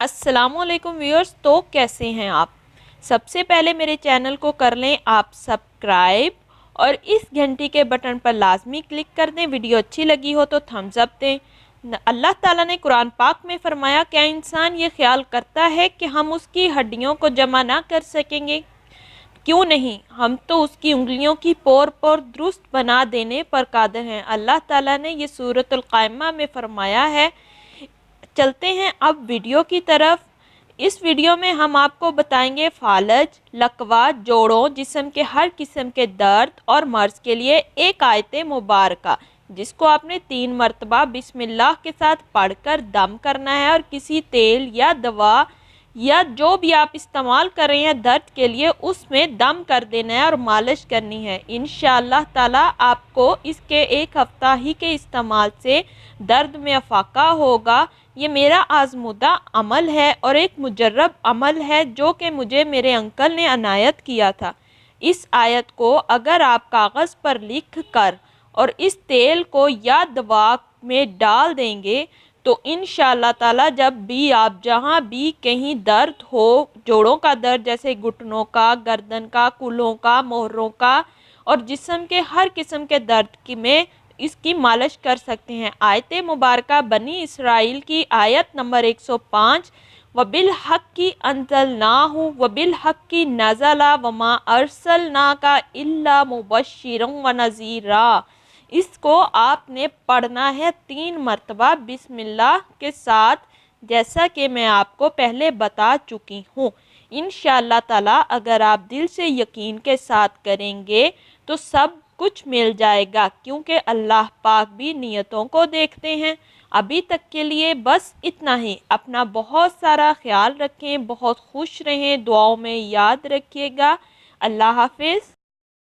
अस्सलाम वालेकुम व्यूअर्स। तो कैसे हैं आप? सबसे पहले मेरे चैनल को कर लें आप सब्सक्राइब और इस घंटी के बटन पर लाजमी क्लिक कर दें। वीडियो अच्छी लगी हो तो थम्स अप दें। अल्लाह ताला ने कुरान पाक में फरमाया, क्या इंसान ये ख्याल करता है कि हम उसकी हड्डियों को जमा ना कर सकेंगे? क्यों नहीं, हम तो उसकी उंगलियों की पोर पोर दुरुस्त बना देने पर कादिर हैं। अल्लाह ताला ने ये सूरतुल क़ाइमा में फरमाया है। चलते हैं अब वीडियो की तरफ। इस वीडियो में हम आपको बताएंगे फालज, लकवा, जोड़ों, जिस्म के हर किस्म के दर्द और मर्ज के लिए एक आयत मुबारका, जिसको आपने 3 मरतबा बिस्मिल्लाह के साथ पढ़कर दम करना है और किसी तेल या दवा या जो भी आप इस्तेमाल कर रहे हैं दर्द के लिए उसमें दम कर देना है और मालिश करनी है। इंशाअल्लाह ताला आपको इसके 1 हफ्ता ही के इस्तेमाल से दर्द में अफाका होगा। ये मेरा आजमुदा अमल है और एक मुजर्रब अमल है जो कि मुझे मेरे अंकल ने अनायत किया था। इस आयत को अगर आप कागज़ पर लिख कर और इस तेल को या दवा में डाल देंगे तो इंशाअल्लाह ताला जब भी आप जहाँ भी कहीं दर्द हो, जोड़ों का दर्द जैसे घुटनों का, गर्दन का, कूल्हों का, मोहरों का और जिस्म के हर किस्म के दर्द की में इसकी मालिश कर सकते हैं। आयत मुबारका बनी इसराइल की आयत नंबर 105, वबिल हक़ की अंज़लनाहु वबिल हक़ की नज़ला वमा अरसलना का इल्ला मुबश्शिरन व नज़ीरा। इसको आपने पढ़ना है 3 मरतबा बिस्मिल्लाह के साथ, जैसा कि मैं आपको पहले बता चुकी हूँ। इंशाअल्लाह ताला अगर आप दिल से यकीन के साथ करेंगे तो सब कुछ मिल जाएगा, क्योंकि अल्लाह पाक भी नियतों को देखते हैं। अभी तक के लिए बस इतना ही। अपना बहुत सारा ख्याल रखें, बहुत खुश रहें, दुआओं में याद रखिएगा। अल्लाह हाफिज़।